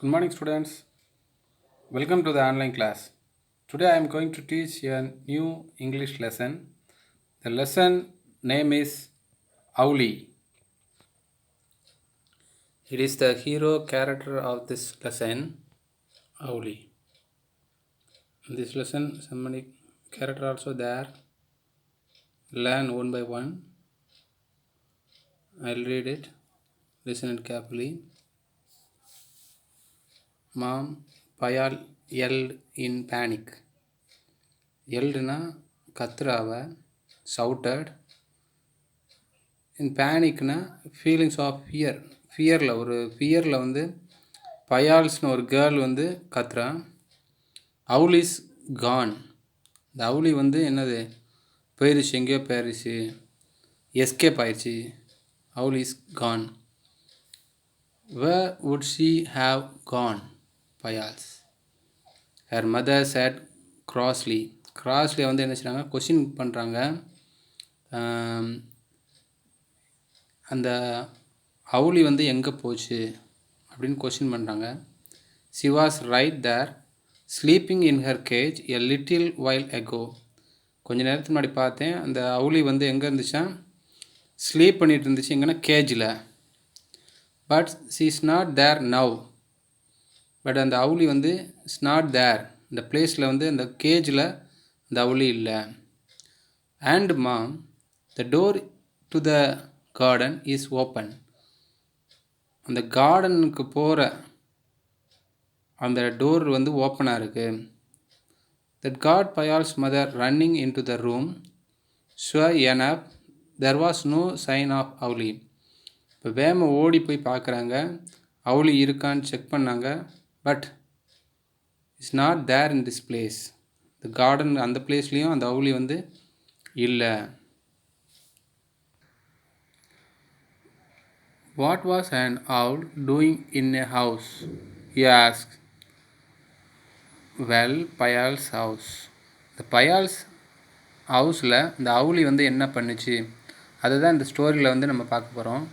Good morning, students. Welcome to the online class. Today I am going to teach a new English lesson. The lesson name is Auli. It is the hero character of this lesson, Auli. In this lesson, so many character also there. Learn one by one. I'll read it. Listen it carefully. Mom, Payal yelled in panic. Yelledனா கத்துறாவ shouted. In பேனிக்னா feelings of ஃபியரில் வந்து பயால்ஸ்னு ஒரு girl வந்து கத்துறான். Owl is gone. இந்த அவுலி வந்து என்னது போயிடுச்சு, எங்கேயோ போயிடுச்சு, எஸ்கேப் ஆயிடுச்சு. Owl is gone. Where would she have gone? Payal's. Her mother said crossly. Crossly வந்து என்ன செய்கிறாங்க, கொஷின் பண்ணுறாங்க. அந்த அவுளி வந்து எங்கே போச்சு அப்படின்னு கொஷின் பண்ணுறாங்க. She was right there sleeping in her cage a little while ago. கொஞ்சம் நேரத்துக்கு முன்னாடி பார்த்தேன், அந்த அவுளி வந்து எங்கே இருந்துச்சா, ஸ்லீப் பண்ணிகிட்டு இருந்துச்சு. எங்கன்னா கேஜில். But she is not there now. But அந்த அவுளி வந்து இஸ் நாட் தேர், இந்த பிளேஸில் வந்து அந்த கேஜில் அந்த அவுளி இல்லை. And mom, the door to the garden is open. அந்த கார்டனுக்கு போகிற அந்த டோர் வந்து ஓப்பனாக இருக்குது. That got Payal's mother running in to the room sure enough there was no sign of Owlie. இப்போ வேம ஓடி போய் பார்க்குறாங்க, அவுலி இருக்கான்னு செக் பண்ணாங்க. But it's not there in this place. இந்த கார்டன் அந்த பிளேஸ்லேயும் அந்த அவுலி வந்து இல்லை. What was an owl doing in a house? He asked. Well, Payal's house. The Payal's ஹவுஸில் இந்த அவுளி வந்து என்ன பண்ணுச்சு, அதுதான் இந்த ஸ்டோரியில் வந்து நம்ம பார்க்க போகிறோம்.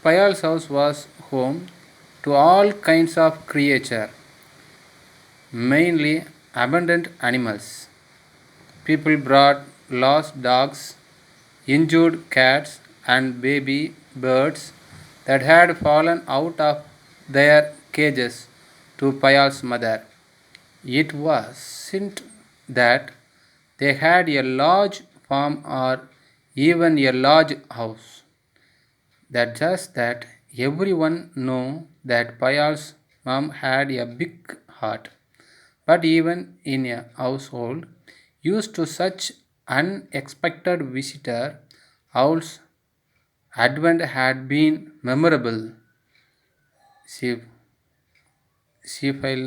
Payal's house was home to all kinds of creature, mainly abundant animals. People brought lost dogs, injured cats, and baby birds that had fallen out of their cages to Payal's mother. It wasn't that they had a large farm or even a large house. That everyone knew that Payal's mom had a big heart. But even in a household used to such unexpected visitor, owls advent had been memorable. சீஃபைல்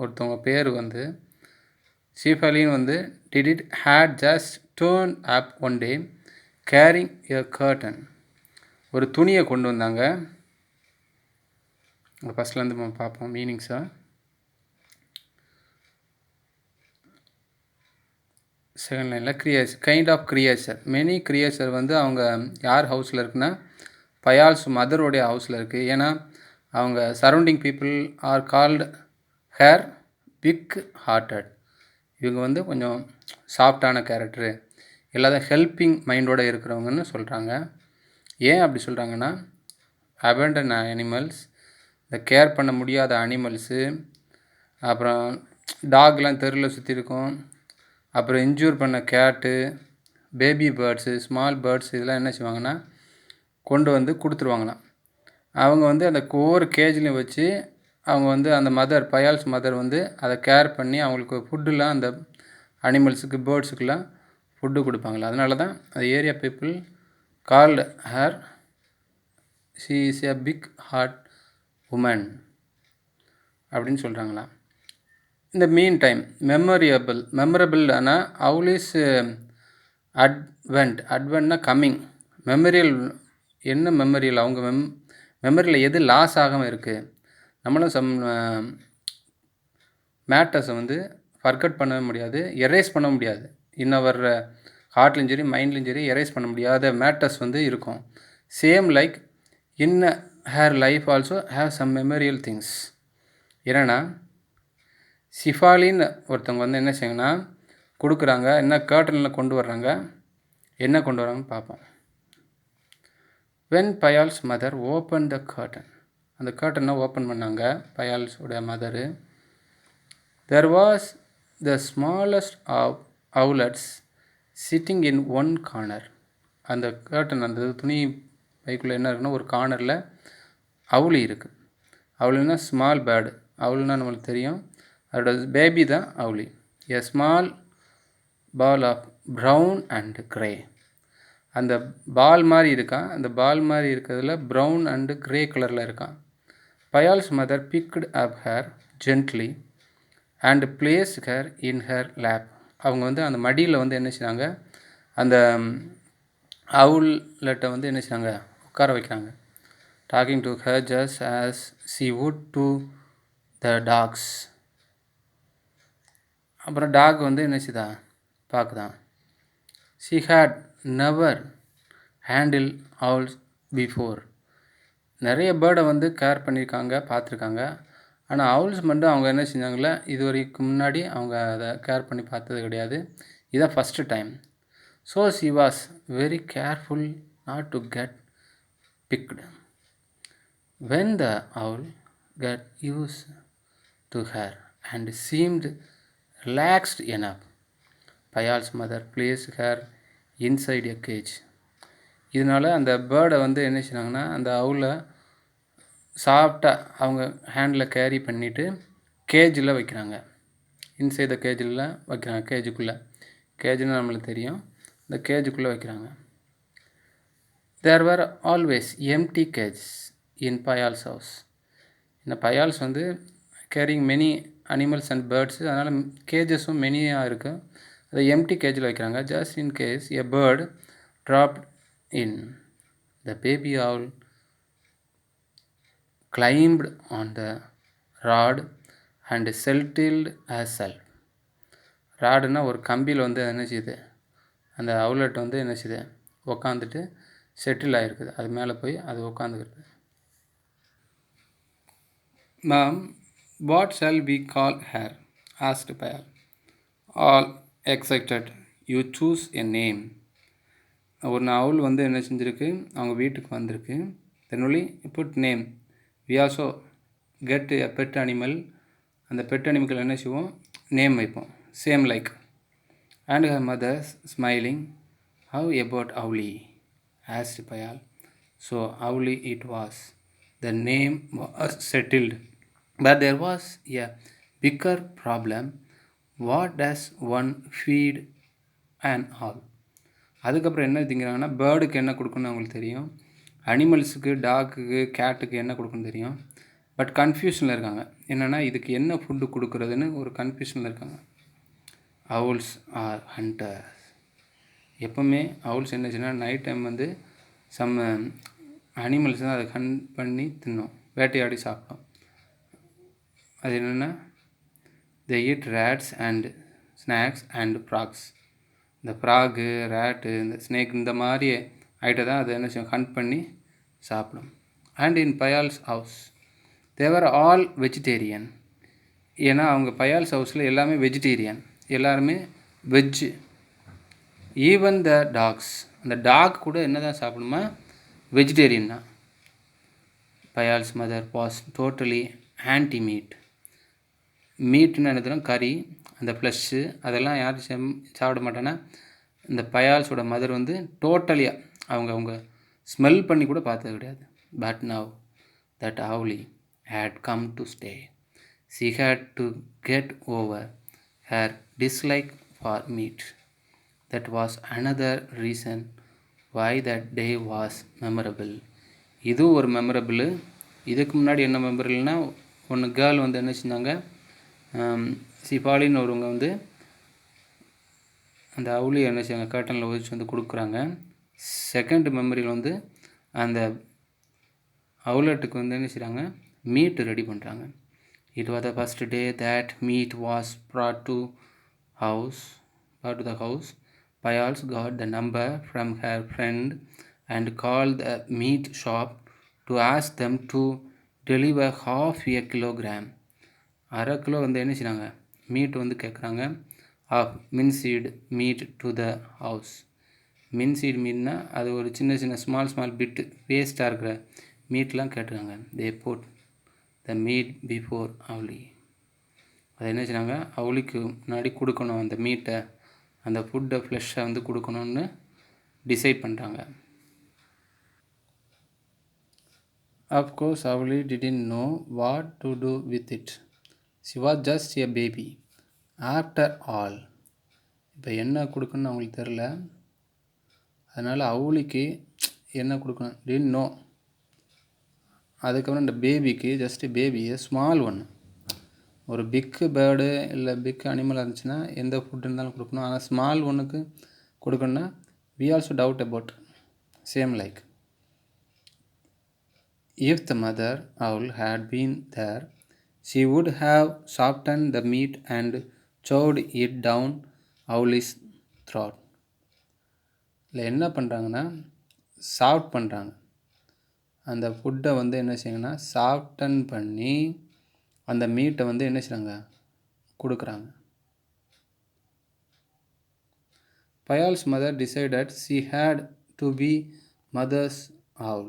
ஒருத்தவங்க பேர் வந்து சீஃபலின் வந்து did it had just turned up one day carrying a curtain. ஒரு துணியை கொண்டு வந்தாங்க. ஃபஸ்ட்லேருந்து நம்ம பார்ப்போம் மீனிங்ஸாக. செகண்ட் லைனில் kind of creature. Many creature வந்து அவங்க யார் ஹவுஸில் இருக்குன்னா பயால்ஸ் மதருடைய ஹவுஸில் இருக்குது. ஏன்னா அவங்க surrounding people are called her big hearted. இவங்க வந்து கொஞ்சம் சாஃப்டான கேரக்டரு, எல்லாத்தையும் ஹெல்பிங் மைண்டோடு இருக்கிறவங்கன்னு சொல்கிறாங்க. ஏன் அப்படி சொல்கிறாங்கன்னா, அபண்டன் அனிமல்ஸ், இந்த கேர் பண்ண முடியாத அனிமல்ஸு, அப்புறம் டாக்லாம் தெருவில் சுற்றி இருக்கும், அப்புறம் இன்ஜூர் பண்ண கேட்டு, பேபி பேர்ட்ஸு, ஸ்மால் பேர்ட்ஸ், இதெல்லாம் என்ன செய்வாங்கன்னா கொண்டு வந்து கொடுத்துருவாங்களாம். அவங்க வந்து அந்த ஒவ்வொரு கேஜ்லையும் வச்சு அவங்க வந்து அந்த பயால்ஸ் மதர் வந்து அதை கேர் பண்ணி அவங்களுக்கு ஃபுட்டுலாம் அந்த அனிமல்ஸுக்கு பேர்ட்ஸுக்கெலாம் ஃபுட்டு கொடுப்பாங்களா. அதனால தான் அந்த area people called her she is a big heart woman அப்படின்னு சொல்கிறாங்களாம். இந்த மீன் டைம் மெமரபிள் ஆனால் அவுலிஸ் அட்வென்ட்னா கம்மிங். மெமரியல் என்ன மெமரியல், அவங்க மெமரியில் எது லாஸ் ஆகாமல் இருக்குது. நம்மளும் மேட்டர்ஸை வந்து ஃபர்கட் பண்ண முடியாது, எரேஸ் பண்ண முடியாது. இன்னும் வர்ற ஹார்ட்லையும் சரி மைண்ட்லையும் சரி எரேஸ் பண்ண முடியாத மேட்டர்ஸ் வந்து இருக்கும். Same like in her life also have some memorial things. என்னென்னா ஷிஃபாலின்னு ஒருத்தவங்க வந்து என்ன செய்யுங்கன்னா கொடுக்குறாங்க, என்ன கர்டனில் கொண்டு வர்றாங்க, என்ன கொண்டு வராங்கன்னு பார்ப்போம். when Payal's mother open the curtain, அந்த கர்டனை ஓப்பன் பண்ணாங்க பயால்ஸோட mother. there was the smallest of owlets sitting in one corner. அந்த கர்டன், அந்த துணி பைக்குள்ளே என்ன இருக்குன்னா ஒரு கார்னரில் அவுளி இருக்குது. அவுளின்னா ஸ்மால் பேர்டு. அவுள்னா நம்மளுக்கு தெரியும், அதோட பேபி தான் அவுளி. A small ball of brown and grey. அந்த பால் மாதிரி இருக்கான், அந்த பால் மாதிரி இருக்கிறதுல ப்ரௌன் அண்டு க்ரே கலரில் இருக்கான். Payal's mother picked up her gently and placed her in her lap. அவங்க வந்து அந்த மடியில் வந்து என்ன செய்கிறாங்க, அந்த அவுலட்டை வந்து என்ன செய்கிறாங்க, உட்கார வைக்கிறாங்க. Talking to her just as she would to the dogs. அப்புறம் டாக் வந்து என்ன செய்தா பார்க்குதான். She had never handled owls before. நிறைய பேர்டை வந்து கேர் பண்ணியிருக்காங்க, பார்த்துருக்காங்க. ஆனால் owls மட்டும் அவங்க என்ன செஞ்சாங்களே, இது வரைக்கும் முன்னாடி அவங்க அதை கேர் பண்ணி பார்த்தது கிடையாது. இதான் first time. So she was very careful not to get picked. when the owl got used to her and seemed relaxed enough, Payal's mother placed her inside a cage. இதனால் அந்த பேர்டை வந்து என்ன செய்கிறாங்கன்னா அந்த அவுலை சாஃப்டாக அவங்க ஹேண்டில் கேரி பண்ணிவிட்டு கேஜில் வைக்கிறாங்க. இன்சைட் த கேஜில் வைக்கிறாங்க, கேஜுக்குள்ளே. கேஜுன்னு நம்மளுக்கு தெரியும், இந்த கேஜுக்குள்ளே வைக்கிறாங்க. there were always empty cages in Payal's house. இந்த பயால்ஸ் வந்து caring many animals and birds, அதனால் கேஜஸும் மெனியாக இருக்குது. அதை எம்டி கேஜில் வைக்கிறாங்க. Just in case a bird dropped in, the baby owl climbed on the rod and settled herself. ராடுனா ஒரு கம்பியில் வந்து என்ன செய்யுது, அந்த அவுலட் வந்து என்ன செய்யுது உக்காந்துட்டு செட்டில் ஆகிருக்குது. அது மேலே போய் அது உட்காந்துக்கிறது. Ma'am, what shall we call her asked Payal. All excited. You choose a name. ஒரு அவுல் வந்து என்ன செஞ்சுருக்கு, அவங்க வீட்டுக்கு வந்திருக்கு. Then only put name. We also get a pet animal. அந்த பெட் அனிமலுக்கு என்ன செய்வோம், நேம் வைப்போம். Same like. And her mother smiling. How about Owlie asked Payal. So Owlie it was. The name was settled. But there was a bigger problem. What does one feed an owl? அதுக்கப்புறம் என்ன திங்கிறாங்கன்னா, பேர்டுக்கு என்ன கொடுக்கணும்னு அவங்களுக்கு தெரியும், அனிமல்ஸுக்கு டாக்குக்கு கேட்டுக்கு என்ன கொடுக்கணும்னு தெரியும். பட் கன்ஃபியூஷனில் இருக்காங்க. என்னென்னா இதுக்கு என்ன ஃபுட்டு கொடுக்குறதுன்னு ஒரு கன்ஃபியூஷனில் இருக்காங்க. owls are hunters. எப்போவுமே owls என்னச்சுன்னா நைட் டைம் வந்து சம் அனிமல்ஸ் தான் அதை ஹண்ட் பண்ணி தின்னோம், வேட்டையாடி சாப்பிட்டோம். அது என்னென்னா they eat rats and snakes and frogs. இந்த ஃப்ராகு, ரேட்டு, இந்த ஸ்னேக், இந்த மாதிரி ஐட்டை தான் அதை என்ன செய்யும், ஹண்ட் பண்ணி சாப்பிடும். And in Payal's house they were all vegetarian. ஏன்னா அவங்க பயால்ஸ் ஹவுஸில் எல்லாமே வெஜிடேரியன், எல்லாருமே வெஜ்ஜு. Even the dogs. அந்த டாக் கூட என்ன தான் சாப்பிடுமா, வெஜிடேரியன் தான். Payal's mother was totally anti meat. மீட்னு நினைக்கிறோம் கறி, அந்த ஃப்ளஷ்ஷு அதெல்லாம் யாரும் சாப்பிட மாட்டேன்னா, இந்த பயால்ஸோட மதர் வந்து டோட்டலியாக அவங்க ஸ்மெல் பண்ணி கூட பார்த்தது கிடையாது. But now that Owlie had come to stay. She had to get over her dislike for meat. That was another reason why that day was memorable. இதுவும் ஒரு மெமரபிள். இதுக்கு முன்னாடி என்ன மெமரபிள்னா, ஒன்று கேர்ள் வந்து என்ன செஞ்சாங்க, ஷிஃபாலின்னு ஒருவங்க வந்து அந்த அவுளி என்ன செய்வாங்க கர்ட்டனில் ஒழிச்சு வந்து கொடுக்குறாங்க. செகண்ட் மெமரியில் வந்து அந்த அவுலட்டுக்கு வந்து என்ன செய்கிறாங்க, மீட் ரெடி பண்ணுறாங்க. It was the first day that meet was brought to the house. Payals got the number from her friend and called the meat shop to ask them to deliver half a kilogram. அரை kilo வந்து என்ன செய்கிறாங்க, meat வந்து கேட்குறாங்க, half minced meat to the house. Minced மீட்னா அது ஒரு சின்ன சின்ன ஸ்மால் பிட்டு வேஸ்ட்டாக இருக்கிற மீட்லாம் கேட்டுருக்காங்க. They put the meat before Owlie. அதை என்ன செய்கிறாங்க, அவளிக்கு முன்னாடி கொடுக்கணும் அந்த மீட்டை, அந்த ஃபுட்டை ஃப்ளெஷ்ஷை வந்து கொடுக்கணுன்னு டிசைட் பண்ணுறாங்க. Of course, Avali didn't know what to do with it. She was just a baby. After all, இப்போ என்ன கொடுக்கணும்னு அவங்களுக்கு தெரில. அதனால் அவளிக்கு என்ன கொடுக்கணும் didn't know. அதுக்கப்புறம் இந்த பேபிக்கு ஜஸ்ட் பேபி ஸ்மால் ஒன். ஒரு பிக்கு பேர்டு இல்லை பிக் அனிமலாக இருந்துச்சுன்னா எந்த ஃபுட் இருந்தாலும் கொடுக்கணும். ஆனால் ஸ்மால் ஒன்றுக்கு கொடுக்கணுன்னா we also doubt about same like. If the mother owl had been there, she would have softened the meat and chowed it down Owlie's throat. இல்லை என்ன பண்ணுறாங்கன்னா சாஃப்ட் பண்ணுறாங்க. அந்த ஃபுட்டை வந்து என்ன செய்யணும்னா சாஃப்டன் பண்ணி அந்த மீட்டை வந்து என்ன செய்கிறாங்க, கொடுக்குறாங்க. Payal's mother decided she had to be mother's owl.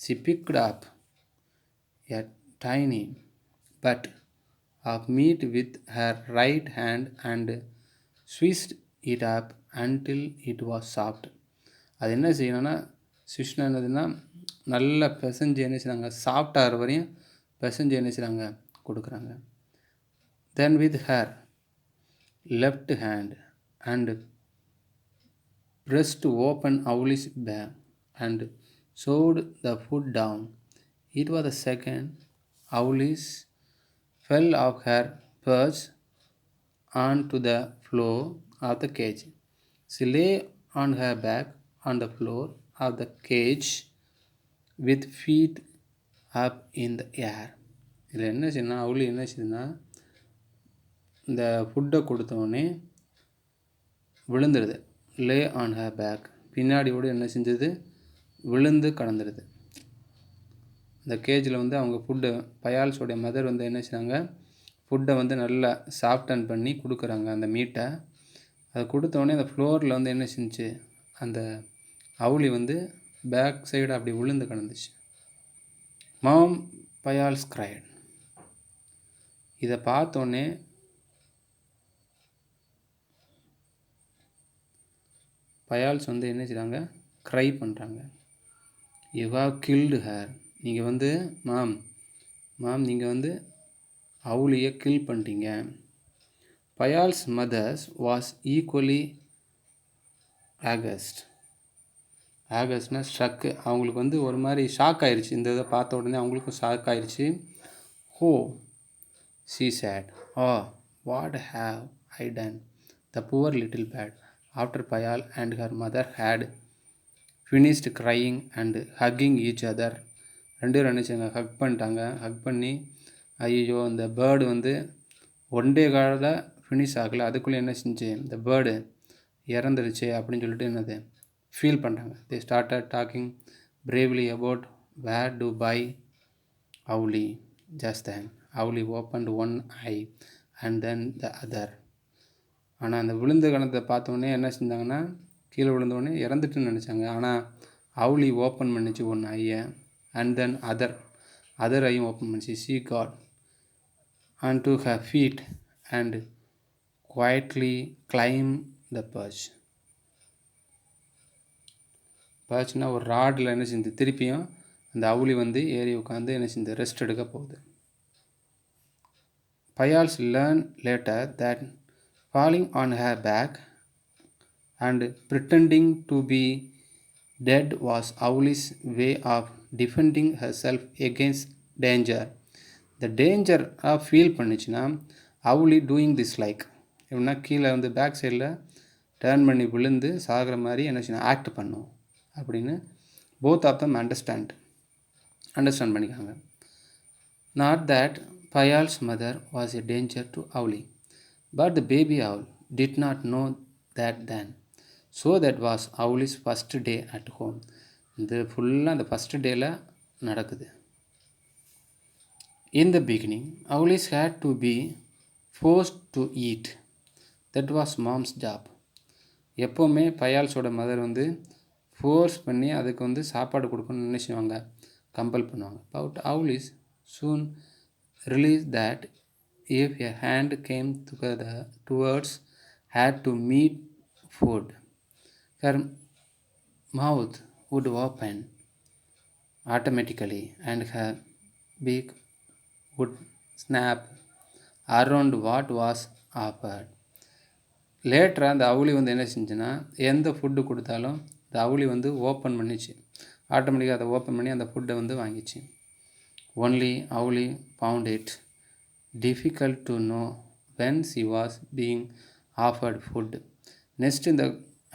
She picked up a tiny bit of meat with her right hand and squeezed it up until it was soft. அது என்ன செய்யணும்னா ஸ்விஷ்னா என்னதுன்னா நல்லா பிசைஞ்சு என்ன செய்கிறாங்க, சாஃப்டாகிற வரையும் பிசைஞ்சு என்ன செய்கிறாங்க, கொடுக்குறாங்க. Then with her left hand and pressed open Owlie's bag and shoved the food down. It was the second Owlie fell off her perch onto the floor of the cage. She lay on her back on the floor of the cage with feet up in the air. இதில் என்ன செய்யணும்னா அவுளி என்ன செய்யுதுன்னா இந்த ஃபுட்டை கொடுத்தோடனே விழுந்துடுது. லே on her back, பின்னாடியோடு என்ன செஞ்சது, விழுந்து கடந்துடுது. இந்த கேஜில் வந்து அவங்க ஃபுட்டு பயால்ஸோடைய மதர் வந்து என்ன செய்கிறாங்க, ஃபுட்டை வந்து நல்லா சாஃப்டன் பண்ணி கொடுக்குறாங்க அந்த மீட்டை. அதை கொடுத்தோடனே அந்த ஃப்ளோரில் வந்து என்ன செஞ்சு, அந்த அவுளி வந்து பேக் சைடு அப்படி விழுந்து கடந்துச்சு. மாம் பயால்ஸ் கிரைட். இதை பார்த்தோன்னே பயால்ஸ் வந்து என்ன செய்கிறாங்க, க்ரை பண்ணுறாங்க. You have killed her. நீங்கள் வந்து மாம் நீங்கள் வந்து அவுளியை கில் பண்ணிட்டீங்க. பயால்ஸ் மதர்ஸ் வாஸ் ஈக்குவலி ஆகஸ்ட்னா ஸ்ட்ரக்கு. அவங்களுக்கு வந்து ஒரு மாதிரி ஷாக் ஆயிடுச்சு. இந்த இதை பார்த்த உடனே அவங்களுக்கும் ஷாக் ஆயிடுச்சு. ஹோ she said, oh, what have I done? The poor little bird. After Payal and her mother had finished crying and hugging each other, ரெண்டு பேரும் நினச்சாங்க, ஹக் பண்ணிட்டாங்க. ஹக் பண்ணி ஐயோ இந்த பேர்டு வந்து ஒன் டே காலில் ஃபினிஷ் ஆகலை, அதுக்குள்ளே என்ன செஞ்சு இந்த பேர்டு இறந்துருச்சு அப்படின்னு சொல்லிட்டு என்னது ஃபீல் பண்ணுறாங்க. They started talking bravely about where to buy Owlie. Just then Owlie opened one eye and then the other. ஆனால் அந்த விழுந்த கணத்தை பார்த்தோன்னே என்ன செஞ்சாங்கன்னா, கீழே விழுந்தோடனே இறந்துட்டுன்னு நினச்சாங்க. ஆனால் அவுலி ஓப்பன் பண்ணிச்சு ஒன்று ஐயை, அண்ட் தென் அதர் ஐயும் ஓப்பன் பண்ணிச்சு. She got and to her feet and quietly climb the perch. பர்ச்னா ஒரு ராடில் என்ன செஞ்சு திருப்பியும் அந்த அவுளி வந்து ஏறி உட்காந்து என்ன செஞ்சு ரெஸ்ட் எடுக்க போகுது. Payals learned later that falling on her back and pretending to be dead was Owlie's way of defending herself against danger. The danger feel பண்ணிச்சுன்னா அவுளி டூயிங் திஸ் லைக் எப்படின்னா கீழே வந்து பேக் சைடில் டேர்ன் பண்ணி விழுந்து சாகிற மாதிரி என்ன செய்யணும், ஆக்ட் பண்ணும் அப்படின்னு போத் ஆஃப் தம் அண்டர்ஸ்டாண்ட் பண்ணிக்காங்க. Not that Payal's mother was a danger to Owlie, but the baby owl did not know that then. So that was Owlie's first day at home. இந்த ஃபுல்லாக அந்த first டேயில் நடக்குது. In the beginning, owls had to be forced to eat. That was mom's job. எப்போவுமே பயால்ஸோட mother வந்து force பண்ணி அதுக்கு வந்து சாப்பாடு கொடுக்கணும்னு நினைச்சுவாங்க, கம்பல் பண்ணுவாங்க. But owls soon realized that if a hand came towards had to meet food, her mouth would open automatically and her beak would snap around what was offered. லேட்டராக அந்த Owlie வந்து என்ன செஞ்சுன்னா, எந்த ஃபுட்டு கொடுத்தாலும் இந்த அவுளி வந்து open பண்ணிச்சு, ஆட்டோமேட்டிக்காக அதை ஓப்பன் பண்ணி அந்த ஃபுட்டை வந்து வாங்கிச்சு. Only Owlie found it difficult to know when she was being offered food. Next இந்த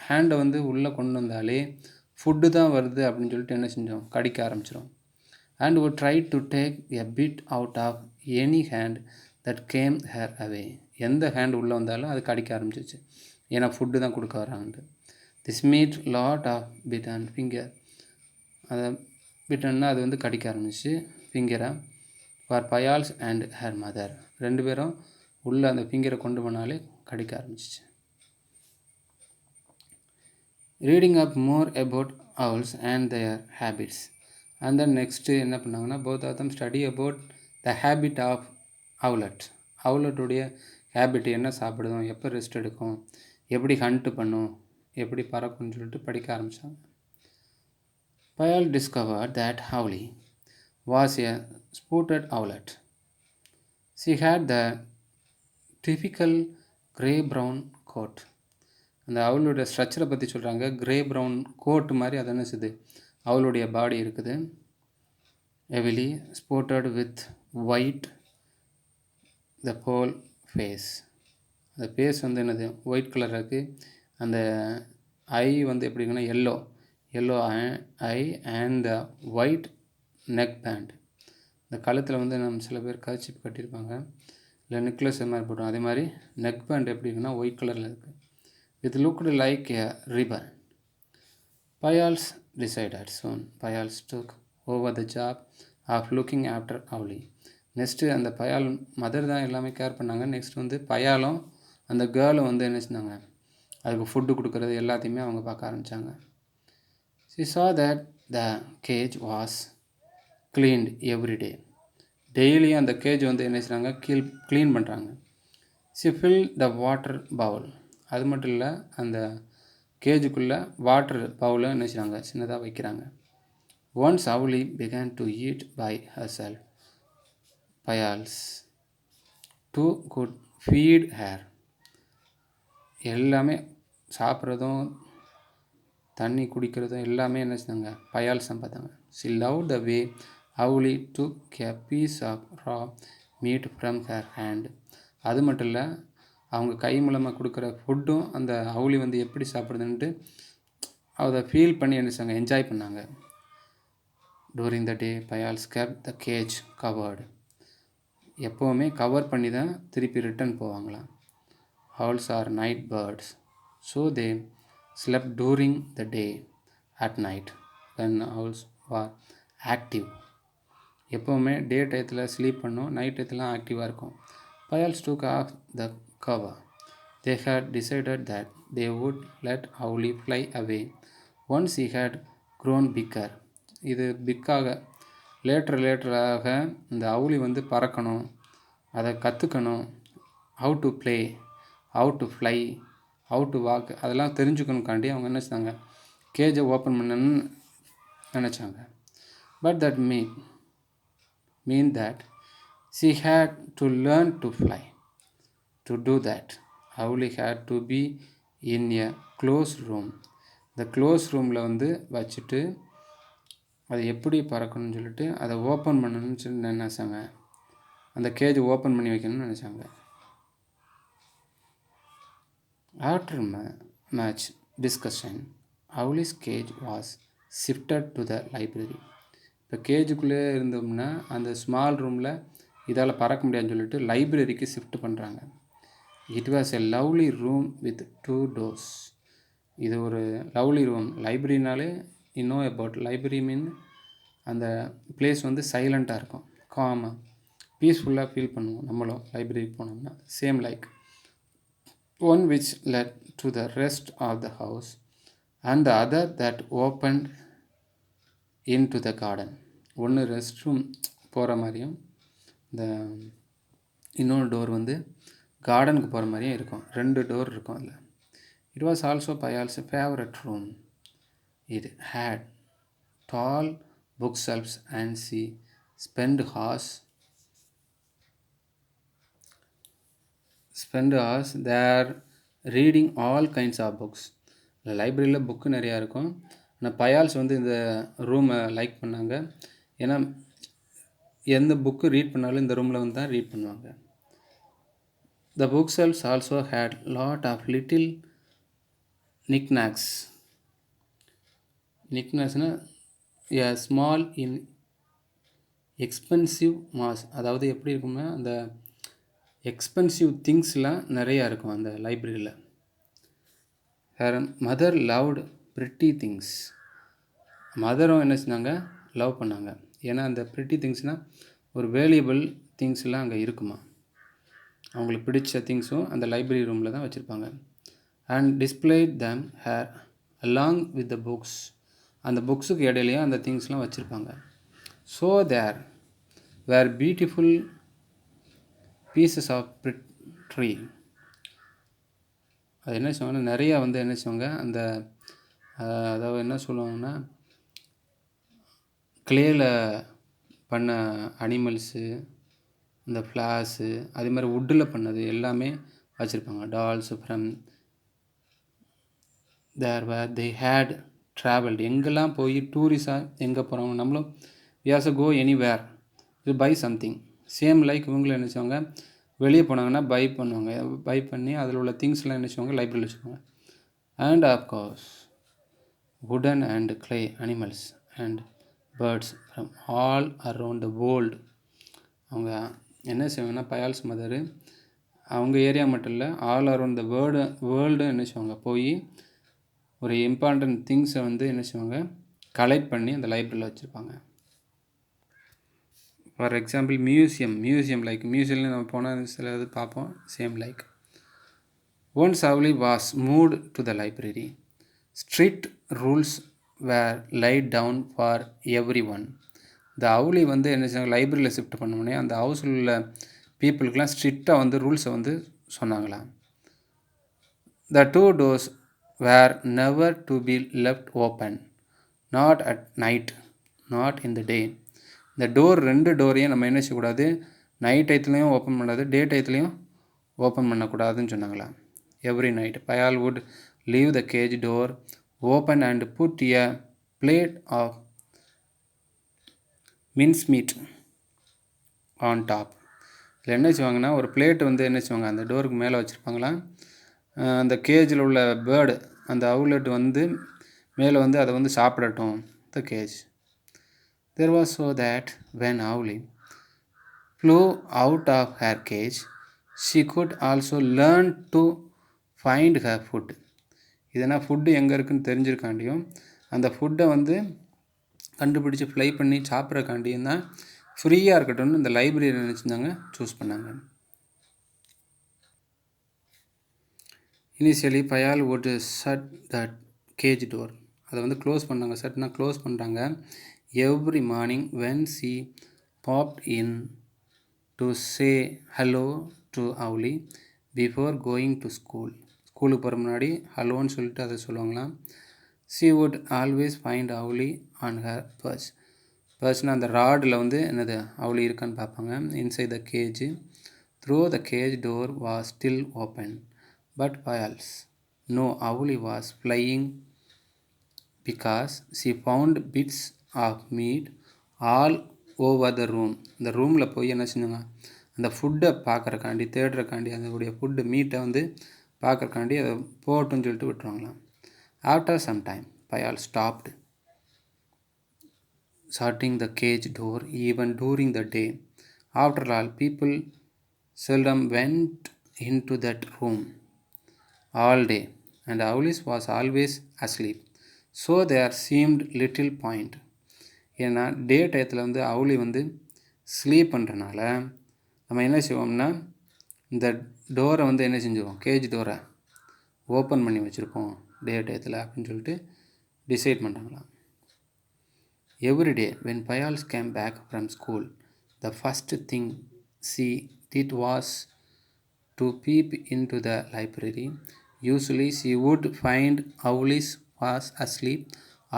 ஹேண்டை வந்து உள்ளே கொண்டு வந்தாலே ஃபுட்டு தான் வருது அப்படின்னு சொல்லிட்டு என்ன செஞ்சோம், கடிக்க ஆரம்பிச்சிடும். And would try to take a bit out of any hand that came her away. எந்த ஹேண்ட் உள்ளே வந்தாலும் அது கடிக்க ஆரம்பிச்சிச்சு, ஏன்னா ஃபுட்டு தான் கொடுக்க வராங்கன்ட்டு. This meat lot of bit and finger. அதை பிட்டன்னா அது வந்து கடிக்க ஆரம்பிச்சு ஃபிங்கரை. For Payal's and her mother, ரெண்டு பேரும் உள்ளே அந்த ஃபிங்கரை கொண்டு போனாலே கடிக்க ஆரம்பிச்சிச்சு. Reading up more about owls and their habits. And then next என்ன பண்ணாங்கன்னா, both of them study about the habit of owlet. owletோடைய ஹேபிட், என்ன சாப்பிடுவோம், எப்போ ரெஸ்ட் எடுக்கும், எப்படி ஹண்ட்டு பண்ணும், எப்படி பறக்கும்னு சொல்லிட்டு படிக்க ஆரம்பித்தாங்க. Payal discovered that owlie was a spotted owlet. She had the typical grey brown coat. அந்த அவளுடைய ஸ்ட்ரக்சரை பற்றி சொல்கிறாங்க. கிரே ப்ரௌன் கோட் மாதிரி அது என்ன செய்யுது, அவளுடைய பாடி இருக்குது. Heavily spotted with white the whole face. அந்த ஃபேஸ் வந்து என்னது, ஒயிட் கலர் இருக்குது. அந்த ஐ வந்து எப்படி இருக்குன்னா yellow I and white neck band. இந்த கழுத்தில் வந்து நம்ம சில பேர் கர்ச்சீப் கட்டியிருப்பாங்க, இல்லை நெக்லஸ் மாதிரி போட்டோம். அதே மாதிரி நெக் பேண்ட் எப்படி இருக்குன்னா ஒயிட் கலரில் இருக்குது. It looked like a ribbon. Payals decided soon. Payals took over the job of looking after owlie. Next அந்த பயால் மதர் தான் எல்லாமே கேர் பண்ணாங்க. நெக்ஸ்ட் வந்து பயாலும் அந்த கேர்ளும் வந்து என்ன செஞ்சாங்க, அதுக்கு ஃபுட்டு கொடுக்குறது எல்லாத்தையுமே அவங்க பார்க்க ஆரம்பித்தாங்க. She saw that the cage was cleaned every day. டெய்லியும் அந்த கேஜ் வந்து என்ன செய்கிறாங்க, க்ளீன் பண்ணுறாங்க. She filled the water bowl. அது மட்டும் இல்லை, அந்த கேஜுக்குள்ளே வாட்டர் பவுலை என்ன செய்கிறாங்க, சின்னதாக வைக்கிறாங்க. Once owlie began to eat by herself, payals too could feed her. எல்லாமே சாப்பிட்றதும் தண்ணி குடிக்கிறதும் எல்லாமே என்ன செஞ்சாங்க, பயால்ஸ் தான் பார்த்தாங்க. She loved the way owlie took a piece of raw meat from her hand. அது மட்டும் இல்லை, அவங்க கை மூலமாக கொடுக்குற ஃபுட்டும் அந்த owlie வந்து எப்படி சாப்பிடுதுன்ட்டு அதை ஃபீல் பண்ணி என்ன செய்வாங்க, என்ஜாய் பண்ணாங்க. During the day Payal's kept the cage covered. எப்போவுமே கவர் பண்ணி தான் திருப்பி ரிட்டர்ன் போவாங்களாம். owls are night birds, so they slept during the day. At night when owls were active, எப்போவுமே டே டயத்தில் ஸ்லீப் பண்ணும், நைட் டயத்தில் ஆக்டிவாக இருக்கும். Payals took off the cover. They had decided that they would let owlie fly away once he had grown bigger. இது பிக்காக லேட்டராக இந்த owlie வந்து பறக்கணும், அதை கற்றுக்கணும், how to play, how to fly, how to walk, அதெல்லாம் தெரிஞ்சுக்கணுக்காண்டி அவங்க என்ன செஞ்சாங்க, கேஜை ஓப்பன் பண்ணணும்னு நினச்சாங்க. But that mean that she had to learn to fly. To do that, owlie had to be in a closed room. இந்த close ரூமில் வந்து வச்சுட்டு அது எப்படி பறக்கணும்னு சொல்லிட்டு அதை ஓப்பன் பண்ணணும்னு சொல்லி நினச்சாங்க. அந்த கேஜ் ஓப்பன் பண்ணி வைக்கணும்னு நினச்சாங்க. After much discussion, owlie's cage was shifted to the library. இப்போ கேஜுக்குள்ளே இருந்தோம்னா அந்த ஸ்மால் ரூமில் இதால் பறக்க முடியாதுன்னு சொல்லிட்டு லைப்ரரிக்கு ஷிஃப்ட் பண்ணுறாங்க. It was a lovely room with 2 doors. இது ஒரு லவ்லி ரூம். லைப்ரரினாலே இன்னும் அபவுட் லைப்ரரி மீன் அந்த பிளேஸ் வந்து சைலண்ட்டாக இருக்கும், காமாக பீஸ்ஃபுல்லாக ஃபீல் பண்ணுவோம் நம்மளும் லைப்ரரிக்கு போனோம்னா. Same like one which led to the rest of the house and the other that opened into the garden. ஒன்று ரெஸ்ட் ரூம் போகிற மாதிரியும் இந்த இன்னொரு டோர் வந்து கார்டனுக்கு போகிற மாதிரியும் இருக்கும். 2 டோர் இருக்கும் அதில். It was also Payal's favorite room. It had tall bookshelves and she spent hours there reading all kinds of books. லைப்ரரியில் புக்கு நிறையா இருக்கும். ஆனால் பயால்ஸ் வந்து இந்த ரூமை லைக் பண்ணாங்க. ஏன்னா எந்த புக்கு ரீட் பண்ணாலும் இந்த ரூமில் வந்து தான் ரீட் பண்ணுவாங்க. The bookshelves also had lot of little knickknacks. knickknacksனா a small in expensive mass, அதாவது எப்படி இருக்கும்னா அந்த எக்ஸ்பென்சிவ் திங்ஸ்லாம் நிறையா இருக்கும் அந்த லைப்ரரியில். Her mother loved pretty things. மதரும் என்ன செஞ்சாங்க, லவ் பண்ணாங்க. ஏன்னா அந்த ப்ரிட்டி திங்ஸ்னால் ஒரு வேல்யூபிள் திங்ஸ்லாம் அங்கே இருக்குமா, அவங்களுக்கு பிடிச்ச திங்ஸும் அந்த லைப்ரரி ரூமில் தான் வச்சுருப்பாங்க. And displayed them here along with the books. அந்த புக்ஸுக்கு இடையிலையும் அந்த திங்ஸ்லாம் வச்சுருப்பாங்க. So there were beautiful pieces of tree. அது என்ன செய்வாங்கன்னா நிறையா வந்து என்ன செய்வாங்க அந்த அதாவது என்ன சொல்லுவாங்கன்னா கிளேயில் பண்ண அனிமல்ஸு, இந்த ஃப்ளார்ஸு, அதே மாதிரி வுட்டில் பண்ணது எல்லாமே வச்சுருப்பாங்க. Dolls from there where they had travelled. எங்கெல்லாம் போய் டூரிஸ்டாக எங்கே போகிறாங்க, நம்மளும் we also go anywhere to buy something. Same like இவங்களும் என்ன செய்வாங்க, வெளியே போனாங்கன்னா பை பண்ணுவாங்க. பை பண்ணி அதில் உள்ள திங்ஸ்லாம் என்ன செய்வாங்க, லைப்ரரியில் வச்சுக்குவாங்க. And of course wooden and clay animals and birds from all around the world. அவங்க என்ன செய்வாங்கன்னா பயால்ஸ் மதர் அவங்க ஏரியா மட்டும் இல்லை, ஆல் அரவுண்ட் த வேர்ல்டு என்ன செய்வாங்க, போய் ஒரு இம்பார்ட்டன்ட் திங்ஸை வந்து என்ன செய்வாங்க கலெக்ட் பண்ணி அந்த லைப்ரரியில் வச்சுருப்பாங்க. ஃபார் எக்ஸாம்பிள் மியூசியம் லைக் மியூசியமில் நம்ம போனால் சில இது பார்ப்போம். Same like once Avli was moved to the library. Strict rules were laid down for everyone. இந்த Avli வந்து என்ன செய்வாங்க, லைப்ரரியில் ஷிஃப்ட் பண்ணோடனே அந்த ஹவுஸில் உள்ள பீப்புளுக்கெலாம் ஸ்ட்ரிக்டாக வந்து ரூல்ஸை வந்து சொன்னாங்களாம். The 2 doors were never to be left open, not at night, not in the day. இந்த டோர் 2 டோரையும் நம்ம என்ன செய்யக்கூடாது, நைட் டயத்துலையும் ஓப்பன் பண்ணாது, டே டயத்துலையும் ஓப்பன் பண்ணக்கூடாதுன்னு சொன்னாங்களா. Every night Payal would leave the cage door open and put a plate of mincemeat on top. இதில் என்ன செய்வாங்கன்னா ஒரு பிளேட் வந்து என்ன செய்வாங்க அந்த டோருக்கு மேலே வச்சுருப்பாங்களாம். அந்த கேஜில் உள்ள பேர்டு அந்த அவுலெட் வந்து மேலே வந்து அதை வந்து சாப்பிடட்டும் த gauge. There was so that when Avli flew out of her cage, she could also learn to find her food. இதனால் ஃபுட்டு எங்கே இருக்குதுன்னு தெரிஞ்சிருக்காண்டியும் அந்த ஃபுட்டை வந்து கண்டுபிடிச்சி ஃப்ளை பண்ணி சாப்பிட்றக்காண்டியும் தான் ஃப்ரீயாக இருக்கட்டும்னு இந்த லைப்ரரியில் நினச்சிருந்தாங்க சூஸ் பண்ணாங்க. Initially Payal would shut that cage door. அதை வந்து க்ளோஸ் பண்ணாங்க, சட்னா க்ளோஸ் பண்ணுறாங்க. Every morning when she popped in to say hello to Avli before going to school. ஸ்கூலுக்கு போகிற முன்னாடி ஹலோன்னு சொல்லிட்டு அதை சொல்லுவாங்களாம். she would always find Avli on her perch. பர்ச்னா அந்த ராடில் வந்து என்னது Avli இருக்கான்னு பார்ப்பாங்க. inside the cage. Though the cage door was still open, but Payal's no Avli was flying because she found bits of meat all over the room. இந்த ரூமில் போய் என்ன செஞ்சாங்க, அந்த ஃபுட்டை பார்க்குறக்காண்டி தேடுறக்காண்டி அதனுடைய ஃபுட்டு மீட்டை வந்து பார்க்குறக்காண்டி அதை போட்டுன்னு சொல்லிட்டு விட்டுருவாங்களாம். After some time Payal stopped shutting the cage door even during the day. After all, people seldom went into that room all day and Avli was always asleep. So there seemed little point ஏன்னா டே டயத்தில் வந்து அவுளி வந்து sleep பண்ணுறனால நம்ம என்ன செய்வோம்னா இந்த டோரை வந்து என்ன செஞ்சுருவோம், கேஜ் டோரை ஓப்பன் பண்ணி வச்சுருப்போம் டே டயத்தில் அப்படின்னு சொல்லிட்டு டிசைட் பண்ணுறாங்களாம். Every day when Payals came back from school, the first thing she did was to peep into the library. Usually she would find Aulis was asleep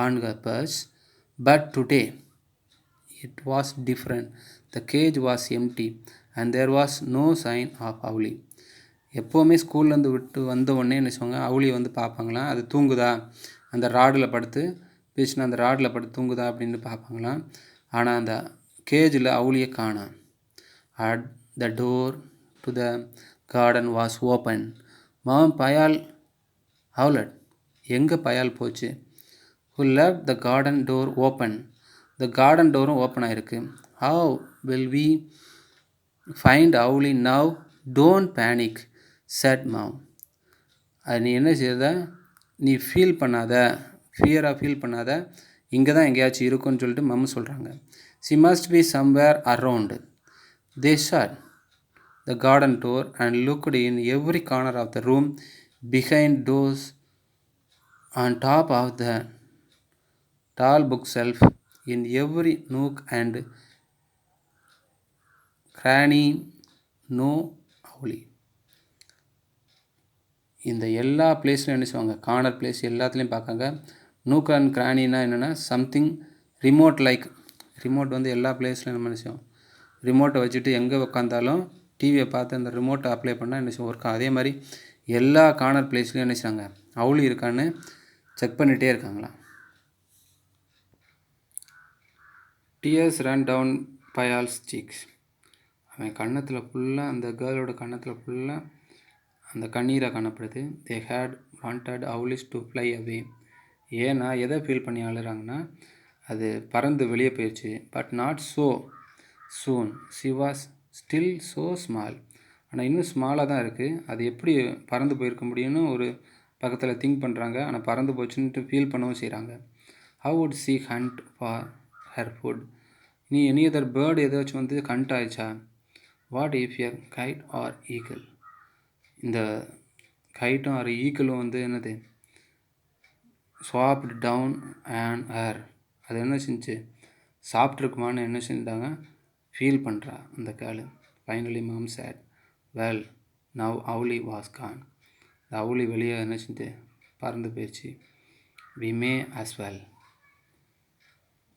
on her perch, but today it was different. The cage was empty and there was no sign of Auli. எப்போவுமே ஸ்கூல்லேருந்து விட்டு வந்த உடனே என்ன செய்வாங்க, அவுளியை வந்து பார்ப்பாங்களாம். அது தூங்குதா, அந்த ராடில் படுத்து பேசினா அந்த ராடில் படுத்து தூங்குதா அப்படின்னு பார்ப்பாங்களாம். ஆனால் அந்த கேஜில் அவுளியை காணோம். At the door to the garden was open. Mom, Payal howled. எங்கே பயால் போச்சு? Who left the garden door open? The garden டோரும் ஓப்பன் ஆகிருக்கு. How will we find Auli now? Don't panic, said mom. அது நீ என்ன செய்யறத, நீ ஃபீல் பண்ணாத, ஃபியராக ஃபீல் பண்ணாத, இங்கே தான் எங்கேயாச்சும் இருக்குன்னு சொல்லிட்டு மம்மு சொல்கிறாங்க. She must be somewhere around. They shut the garden door and looked in every corner of the room, behind doors, on top of the tall bookshelf, in every nook and cranny. No Auli. இந்த எல்லா பிளேஸ்லையும் என்ன செய்வாங்க, corner place எல்லாத்துலேயும் பார்க்காங்க. Nook and கிரானின்னா என்னென்னா something remote like. Remote வந்து எல்லா பிளேஸ்லையும் நம்ம என்ன செய்வோம், ரிமோட்டை வச்சுட்டு எங்கே உட்காந்தாலும் டிவியை பார்த்து அந்த ரிமோட்டை அப்ளை பண்ணால் என்ன செய்வோம் ஒர்க். அதே மாதிரி எல்லா கார்னர் பிளேஸ்லையும் என்ன செய்வாங்க, அவுளி இருக்கான்னு செக் பண்ணிகிட்டே இருக்காங்களா. Tears run down Payal's cheeks. அவன் கன்னத்தில் ஃபுல்லாக, அந்த கேர்ளோட கன்னத்தில் ஃபுல்லாக அந்த கண்ணீராக காணப்படுது. They had wanted owlies to fly away. ஏன்னா எதை ஃபீல் பண்ணி அழுறாங்கன்னா, அது பறந்து வெளியே போயிடுச்சு. But not so soon. She was still so small. ஆனால் இன்னும் ஸ்மாலாக தான் இருக்குது. அது எப்படி பறந்து போயிருக்க முடியும்னு ஒரு பக்கத்தில் திங்க் பண்ணுறாங்க. ஆனால் பறந்து போச்சுன்ட்டு ஃபீல் பண்ணவும் செய்கிறாங்க. How would she hunt for her food? நீ எனி அதர் பேர்டு ஏதாச்சும் வந்து ஹண்ட் ஆயிடுச்சா? What if a kite or eagle? இந்த கைட்டும் ஆர் ஈக்கிளும் வந்து என்னது, ஸ்வாப்டு டவுன் அண்ட் ஏர். அது என்ன செஞ்சு சாப்பிட்ருக்குமான்னு என்ன செஞ்சாங்க, ஃபீல் பண்ணுறா அந்த girl. Finally mom said, well now Owlie was gone. இந்த அவுலி வெளியே என்ன செஞ்சு பறந்து போயிடுச்சு. We may as well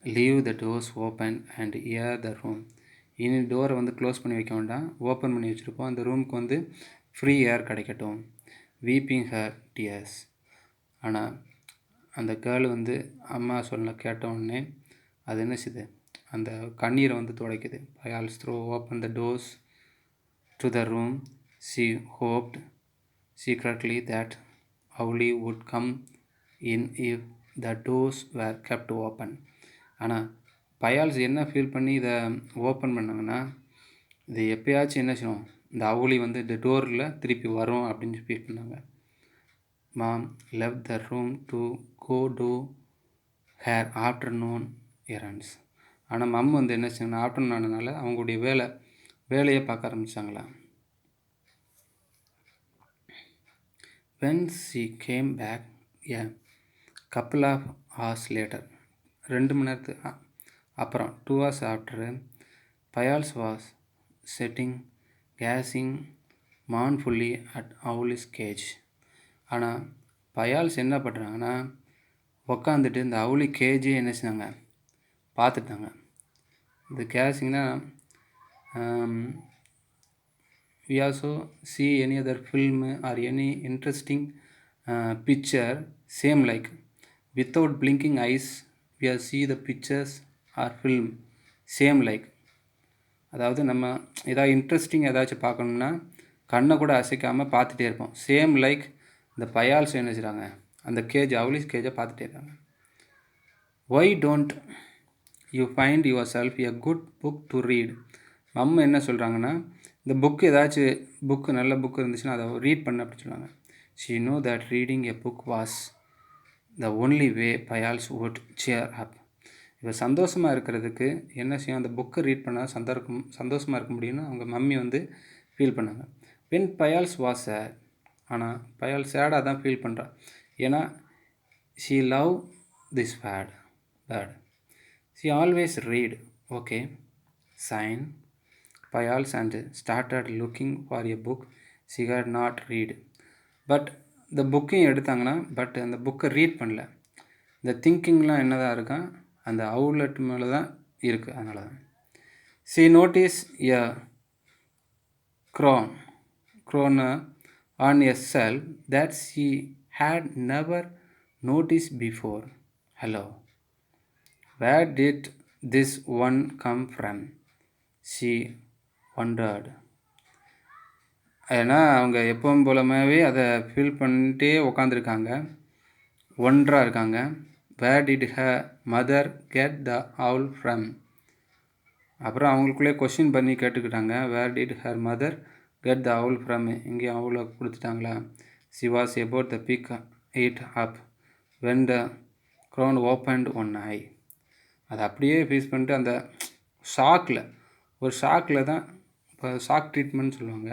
leave the doors open and air the room. இனி டோரை வந்து க்ளோஸ் பண்ணி வைக்க வேண்டாம், ஓப்பன் பண்ணி வச்சுருப்போம். அந்த ரூமுக்கு வந்து ஃப்ரீ ஏர் கிடைக்கட்டும். Weeping her tears. ஆனால் அந்த கேர்ள் வந்து அம்மா சொல்ல கேட்ட உடனே அது என்ன செய்யுது, அந்த கண்ணீரை வந்து துடைக்குது. Payal's throw open the doors to the room. She hoped secretly that Owlie would come in if the doors were kept open. ஆனால் பயால்ஸ் என்ன ஃபீல் பண்ணி இதை ஓப்பன் பண்ணாங்கன்னா, இது எப்போயாச்சும் என்ன செய்யும், இந்த அவுளி வந்து இந்த டோரில் திருப்பி வரும் அப்படின்னு ஃபீல் பண்ணாங்க. Mom left the room to go do her afternoon errands. ஆனால் மம் வந்து என்ன செய்யணும், ஆஃப்டர்நூன் ஆனதுனால அவங்களுடைய வேலையை பார்க்க ஆரம்பித்தாங்களா. When she came back a couple of hours later. 2 மணி நேரத்துக்கு அப்புறம் 2 hours after, Payal's was sitting gazing mournfully at Owlie's cage. ஆனால் பயால்ஸ் என்ன பண்ணுறாங்கன்னா, உக்காந்துட்டு இந்த அவுலி கேஜே என்ன செஞ்சாங்க பார்த்துட்டாங்க. இந்த கேசிங்னா we also see any other film or any interesting picture same like without blinking eyes we see the pictures or film same like. அதாவது நம்ம ஏதாவது இன்ட்ரெஸ்டிங் ஏதாச்சும் பார்க்கணும்னா கண்ணை கூட அசைக்காமல் பார்த்துட்டே இருப்போம். சேம் லைக் இந்த பயால்ஸ் என்ன செய்கிறாங்க, அந்த கேஜ் அவுலிஸ் கேஜை பார்த்துட்டே இருக்காங்க. Why don't you find yourself a good book to read. Mum என்ன சொல்கிறாங்கன்னா, இந்த புக்கு ஏதாச்சும் நல்ல புக்கு இருந்துச்சுன்னா அதை ரீட் பண்ண அப்படின்னு சொல்லுவாங்க. She know that reading a book was the only way Payal's would cheer up. இவ சந்தோஷமாக இருக்கிறதுக்கு என்ன செய்யும், அந்த புக்கை ரீட் பண்ணால் சந்தோஷமாக இருக்க முடியும்னு அவங்க மம்மி வந்து ஃபீல் பண்ணாங்க. வென் பயால்ஸ் வாஸ் சேட், ஆனால் பயால் சேடாக தான் ஃபீல் பண்ணுறா. ஏன்னா she love this pet. She always read. Okay sighed Payal's and started looking for a book she had not read. But இந்த புக்கையும் எடுத்தாங்கன்னா பட் அந்த புக்கை ரீட் பண்ணல. இந்த திங்கிங்லாம் என்ன தான் இருக்கா, அந்த அவுலெட் மேலே தான் இருக்குது. அதனால தான் she notice a grown on a self that she had never noticed before. Hello, where did this one come from? She wondered. ஏன்னா அவங்க எப்பவும் போலமாகவே அதை ஃபீல் பண்ணிட்டே உக்காந்துருக்காங்க, ஒன்றாக இருக்காங்க. Where did her mother get the owl from? அப்புறம் அவங்களுக்குள்ளே கொஷின் பண்ணி கேட்டுக்கிட்டாங்க. Where did her mother get the owl from? எங்கேயும் அவுளை கொடுத்துட்டாங்களா? She was about to pick it up when the crown opened one eye. அதை அப்படியே ஃபேஸ் பண்ணிட்டு அந்த ஷாக்கில் தான், இப்போ ஷாக் ட்ரீட்மெண்ட் சொல்லுவாங்க.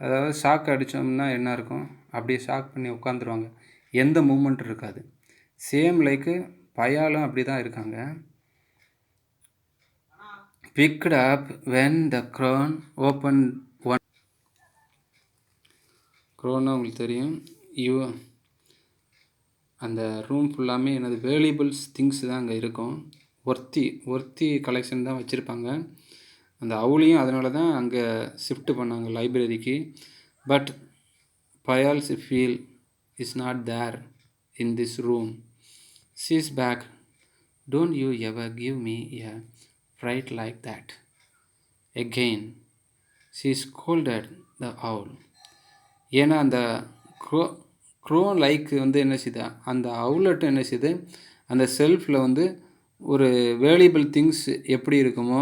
அதாவது ஷாக் அடித்தோம்னா என்ன இருக்கும், அப்படியே ஷாக் பண்ணி உட்காந்துருவாங்க, எந்த மூமெண்ட் இருக்காது. சேம் லைக்கு பயாலும் அப்படி தான் இருக்காங்க. Picked up when the crown open one. க்ரோன்னு உங்களுக்கு தெரியும், அந்த ரூம் ஃபுல்லாமே என்னது வேல்யூபிள்ஸ் திங்ஸ் தான் அங்கே இருக்கும். ஒர்த்தி கலெக்ஷன் தான் வச்சுருப்பாங்க. அந்த அவுளையும் அதனால தான் அங்கே ஷிஃப்ட் பண்ணாங்க லைப்ரரிக்கு. But Payal's feel is not there in this room. She is back. Don't you ever give me a fright like that again. She scolded the owl. ஏன்னா அந்த க்ரோ லைக் வந்து என்ன செய்யுது, அந்த அவுலெட் என்ன செய்யுது, அந்த செல்ஃபில் வந்து ஒரு வேல்யூபிள் திங்ஸ் எப்படி இருக்குமோ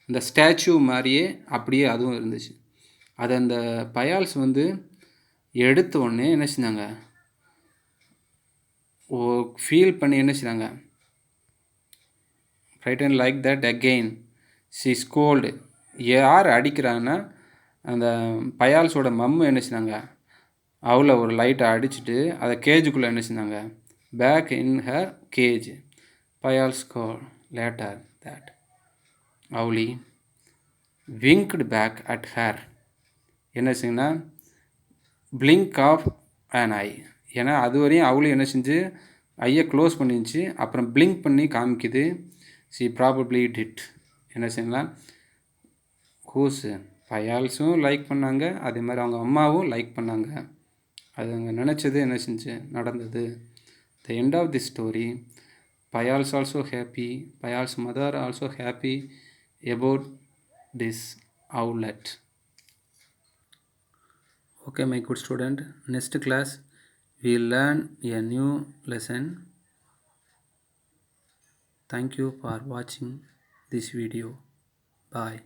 அந்த ஸ்டாச்சு மாதிரியே அப்படியே அதுவும் இருந்துச்சு. அதை அந்த பயால்ஸ் வந்து எடுத்த உடனே என்ன செஞ்சாங்க, ஃபீல் பண்ணி என்ன செய்தாங்க, frighten like that again. She scold. யார் அடிக்கிறாங்கன்னா அந்த பயால்ஸோட மம்மு என்ன செஞ்சாங்க, அவளை ஒரு லைட்டை அடிச்சுட்டு அதை கேஜுக்குள்ளே என்ன செஞ்சாங்க, back in her cage. Payal's call later that Owlie winked back at her. என்ன செய்யுங்கன்னா பிளிங்க் ஆஃப் அன் ஐ. ஏன்னா அது வரையும் அவுளி என்ன செஞ்சு ஐயை க்ளோஸ் பண்ணிச்சு, அப்புறம் பிளிங்க் பண்ணி காமிக்குது. She probably did. என்ன செய்யலாம், ஹூஸு பயால்ஸும் லைக் பண்ணாங்க, அதே மாதிரி அவங்க அம்மாவும் லைக் பண்ணாங்க. அது அங்கே நினச்சது என்ன செஞ்சு நடந்தது. The end of the story. Payal's also happy. Payal's mother also happy about this outlet. Okay my good student, next class we learn a new lesson. Thank you for watching this video. Bye.